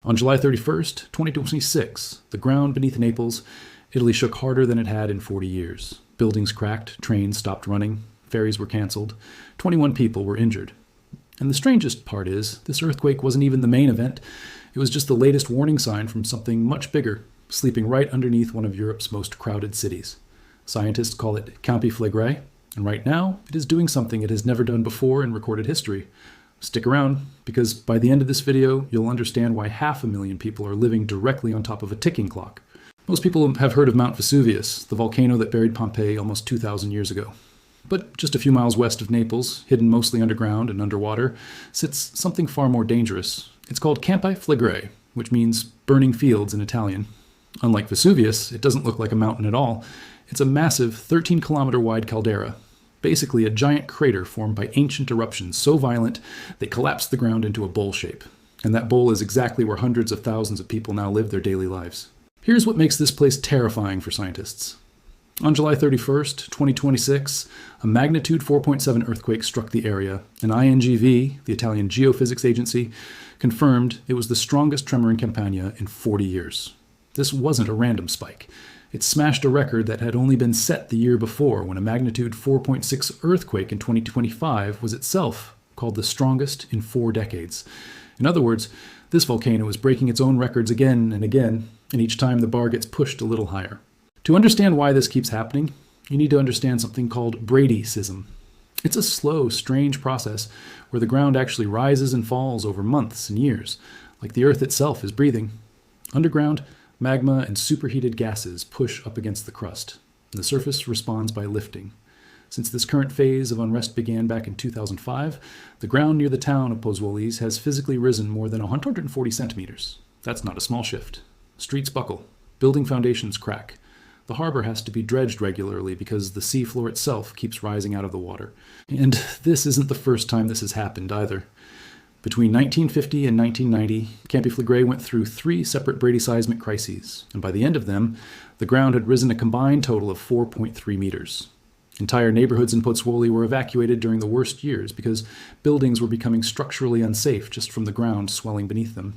On July 31st, 2026, the ground beneath Naples, Italy shook harder than it had in 40 years. Buildings cracked, trains stopped running, ferries were canceled, 21 people were injured. And the strangest part is, this earthquake wasn't even the main event. It was just the latest warning sign from something much bigger, sleeping right underneath one of Europe's most crowded cities. Scientists call it Campi Flegrei, and right now, it is doing something it has never done before in recorded history. Stick around, because by the end of this video, you'll understand why 500,000 people are living directly on top of a ticking clock. Most people have heard of Mount Vesuvius, the volcano that buried Pompeii almost 2,000 years ago. But just a few miles west of Naples, hidden mostly underground and underwater, sits something far more dangerous. It's called Campi Flegrei, which means burning fields in Italian. Unlike Vesuvius, it doesn't look like a mountain at all. It's a massive 13-kilometer wide caldera, basically a giant crater formed by ancient eruptions so violent they collapsed the ground into a bowl shape. And that bowl is exactly where hundreds of thousands of people now live their daily lives. Here's what makes this place terrifying for scientists. On July 31st, 2026, a magnitude 4.7 earthquake struck the area, and INGV, the Italian Geophysics Agency, confirmed it was the strongest tremor in Campania in 40 years. This wasn't a random spike. It smashed a record that had only been set the year before, when a magnitude 4.6 earthquake in 2025 was itself called the strongest in 4 decades. In other words, this volcano is breaking its own records again and again, and each time the bar gets pushed a little higher. To understand why this keeps happening, you need to understand something called bradyseism. It's a slow, strange process where the ground actually rises and falls over months and years, like the Earth itself is breathing. Underground, magma and superheated gases push up against the crust, and the surface responds by lifting. Since this current phase of unrest began back in 2005, the ground near the town of Pozzuoli has physically risen more than 140 centimeters. That's not a small shift. Streets buckle, building foundations crack. The harbor has to be dredged regularly because the seafloor itself keeps rising out of the water. And this isn't the first time this has happened either. Between 1950 and 1990, Campi Flegrei went through 3 separate bradyseismic crises, and by the end of them, the ground had risen a combined total of 4.3 meters. Entire neighborhoods in Pozzuoli were evacuated during the worst years because buildings were becoming structurally unsafe just from the ground swelling beneath them.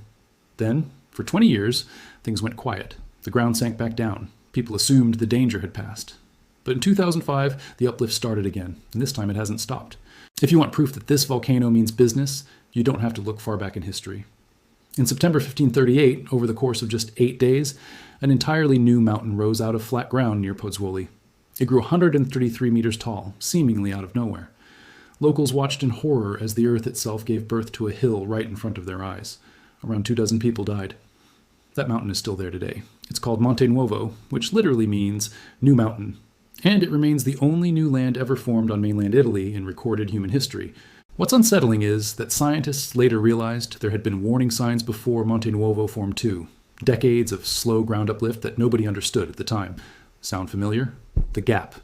Then, for 20 years, things went quiet. The ground sank back down. People assumed the danger had passed. But in 2005, the uplift started again, and this time it hasn't stopped. If you want proof that this volcano means business, you don't have to look far back in history. In September 1538, over the course of just 8 days, an entirely new mountain rose out of flat ground near Pozzuoli. It grew 133 meters tall, seemingly out of nowhere. Locals watched in horror as the earth itself gave birth to a hill right in front of their eyes. Around 24 people died. That mountain is still there today. It's called Monte Nuovo, which literally means new mountain. And it remains the only new land ever formed on mainland Italy in recorded human history. What's unsettling is that scientists later realized there had been warning signs before Monte Nuovo formed too. Decades of slow ground uplift that nobody understood at the time. Sound familiar? The gap.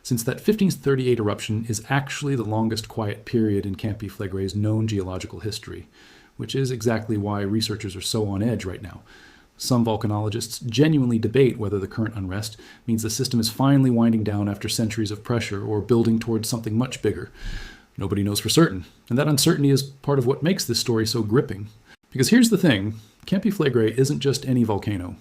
Since that 1538 eruption is actually the longest quiet period in Campi Flegrei's known geological history, which is exactly why researchers are so on edge right now. Some volcanologists genuinely debate whether the current unrest means the system is finally winding down after centuries of pressure or building towards something much bigger. Nobody knows for certain, and that uncertainty is part of what makes this story so gripping. Because here's the thing, Campi Flegrei isn't just any volcano.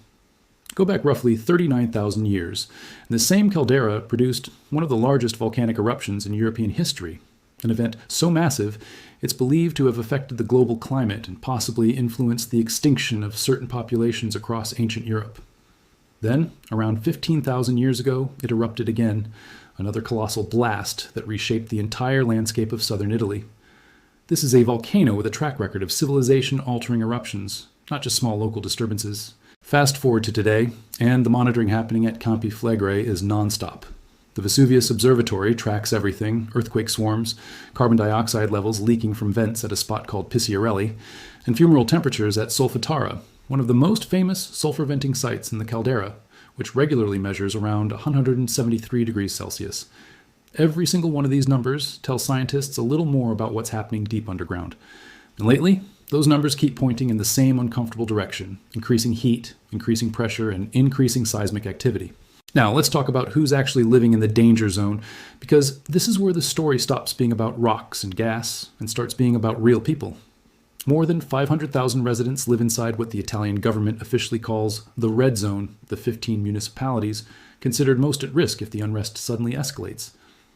Go back roughly 39,000 years, and the same caldera produced one of the largest volcanic eruptions in European history, an event so massive it's believed to have affected the global climate and possibly influenced the extinction of certain populations across ancient Europe. Then, around 15,000 years ago, it erupted again, another colossal blast that reshaped the entire landscape of southern Italy. This is a volcano with a track record of civilization-altering eruptions, not just small local disturbances. Fast forward to today, and the monitoring happening at Campi Flegrei is nonstop. The Vesuvius Observatory tracks everything: earthquake swarms, carbon dioxide levels leaking from vents at a spot called Pisciarelli, and fumarole temperatures at Solfatara, one of the most famous sulfur-venting sites in the caldera, which regularly measures around 173 degrees Celsius. Every single one of these numbers tells scientists a little more about what's happening deep underground. And lately, those numbers keep pointing in the same uncomfortable direction: increasing heat, increasing pressure, and increasing seismic activity. Now, let's talk about who's actually living in the danger zone, because this is where the story stops being about rocks and gas and starts being about real people. More than 500,000 residents live inside what the Italian government officially calls the red zone, the 15 municipalities considered most at risk if the unrest suddenly escalates.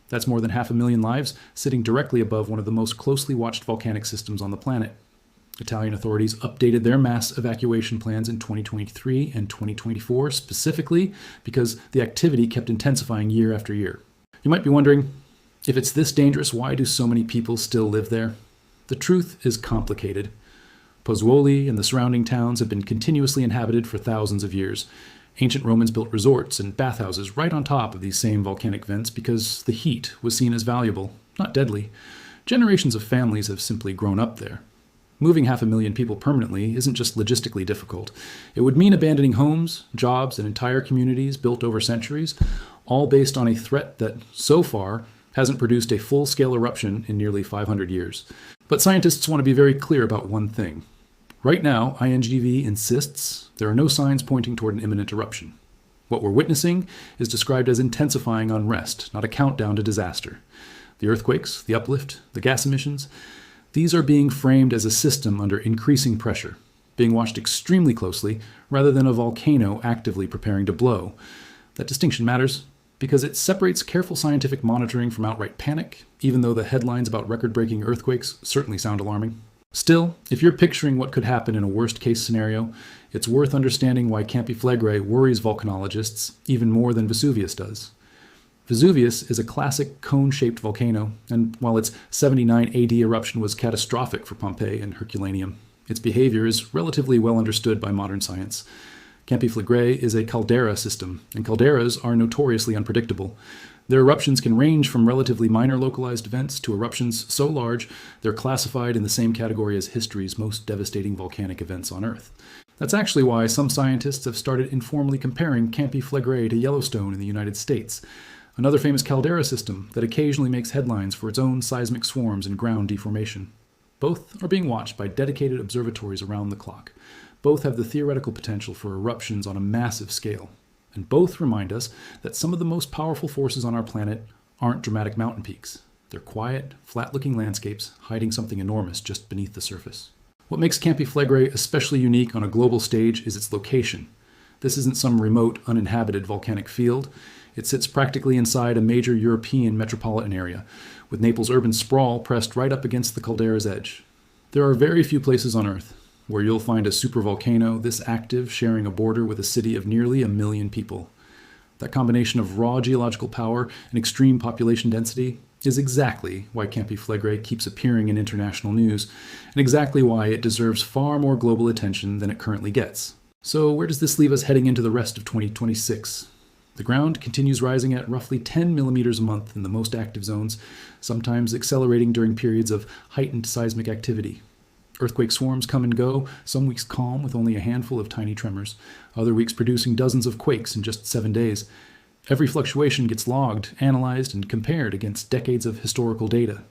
That's more than 500,000 lives sitting directly above one of the most closely watched volcanic systems on the planet. Italian authorities updated their mass evacuation plans in 2023 and 2024 specifically because the activity kept intensifying year after year. You might be wondering, if it's this dangerous, why do so many people still live there? The truth is complicated. Pozzuoli and the surrounding towns have been continuously inhabited for thousands of years. Ancient Romans built resorts and bathhouses right on top of these same volcanic vents because the heat was seen as valuable, not deadly. Generations of families have simply grown up there. Moving 500,000 people permanently isn't just logistically difficult. It would mean abandoning homes, jobs, and entire communities built over centuries, all based on a threat that, so far, hasn't produced a full-scale eruption in nearly 500 years. But scientists want to be very clear about one thing. Right now, INGV insists there are no signs pointing toward an imminent eruption. What we're witnessing is described as intensifying unrest, not a countdown to disaster. The earthquakes, the uplift, the gas emissions, these are being framed as a system under increasing pressure, being watched extremely closely rather than a volcano actively preparing to blow. That distinction matters because it separates careful scientific monitoring from outright panic, even though the headlines about record-breaking earthquakes certainly sound alarming. Still, if you're picturing what could happen in a worst-case scenario, it's worth understanding why Campi Flegrei worries volcanologists even more than Vesuvius does. Vesuvius is a classic cone-shaped volcano, and while its 79 AD eruption was catastrophic for Pompeii and Herculaneum, its behavior is relatively well understood by modern science. Campi Flegrei is a caldera system, and calderas are notoriously unpredictable. Their eruptions can range from relatively minor localized events to eruptions so large they're classified in the same category as history's most devastating volcanic events on Earth. That's actually why some scientists have started informally comparing Campi Flegrei to Yellowstone in the United States, another famous caldera system that occasionally makes headlines for its own seismic swarms and ground deformation. Both are being watched by dedicated observatories around the clock. Both have the theoretical potential for eruptions on a massive scale. And both remind us that some of the most powerful forces on our planet aren't dramatic mountain peaks. They're quiet, flat-looking landscapes hiding something enormous just beneath the surface. What makes Campi Flegrei especially unique on a global stage is its location. This isn't some remote, uninhabited volcanic field. It sits practically inside a major European metropolitan area, with Naples' urban sprawl pressed right up against the caldera's edge. There are very few places on Earth where you'll find a supervolcano this active sharing a border with a city of nearly 1 million people. That combination of raw geological power and extreme population density is exactly why Campi Flegrei keeps appearing in international news, and exactly why it deserves far more global attention than it currently gets. So where does this leave us heading into the rest of 2026? The ground continues rising at roughly 10 millimeters a month in the most active zones, sometimes accelerating during periods of heightened seismic activity. Earthquake swarms come and go, some weeks calm with only a handful of tiny tremors, other weeks producing dozens of quakes in just 7 days. Every fluctuation gets logged, analyzed, and compared against decades of historical data.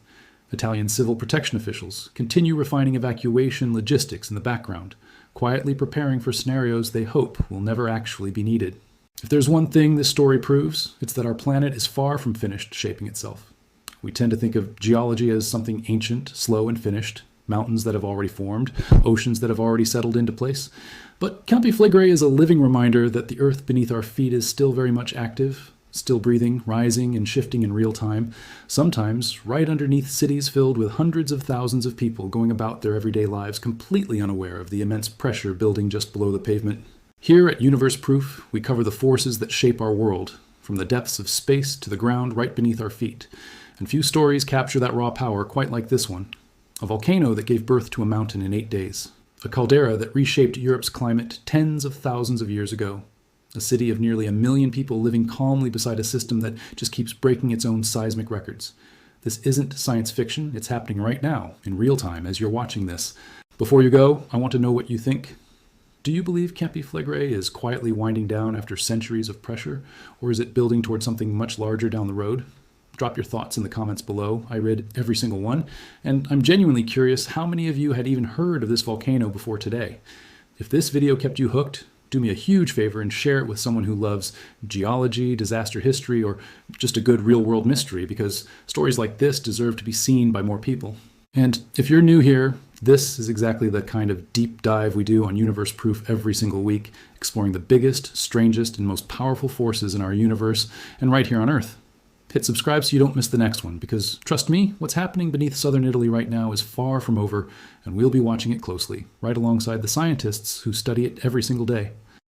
Italian civil protection officials continue refining evacuation logistics in the background, quietly preparing for scenarios they hope will never actually be needed. If there's one thing this story proves, it's that our planet is far from finished shaping itself. We tend to think of geology as something ancient, slow, and finished, mountains that have already formed, oceans that have already settled into place. But Campi Flegrei is a living reminder that the earth beneath our feet is still very much active, still breathing, rising, and shifting in real time, sometimes right underneath cities filled with hundreds of thousands of people going about their everyday lives completely unaware of the immense pressure building just below the pavement. Here at Universe Proof, we cover the forces that shape our world, from the depths of space to the ground right beneath our feet. And few stories capture that raw power quite like this one. A volcano that gave birth to a mountain in 8 days. A caldera that reshaped Europe's climate tens of thousands of years ago. A city of nearly 1 million people living calmly beside a system that just keeps breaking its own seismic records. This isn't science fiction, it's happening right now, in real time, as you're watching this. Before you go, I want to know what you think. Do you believe Campi Flegrei is quietly winding down after centuries of pressure, or is it building toward something much larger down the road? Drop your thoughts in the comments below. I read every single one, and I'm genuinely curious how many of you had even heard of this volcano before today. If this video kept you hooked, do me a huge favor and share it with someone who loves geology, disaster history, or just a good real-world mystery, because stories like this deserve to be seen by more people. And if you're new here, This is exactly the kind of deep dive we do on Universe Proof every single week, exploring the biggest, strangest, and most powerful forces in our universe and right here on Earth. Hit subscribe so you don't miss the next one, because trust me, what's happening beneath southern Italy right now is far from over, and we'll be watching it closely, right alongside the scientists who study it every single day.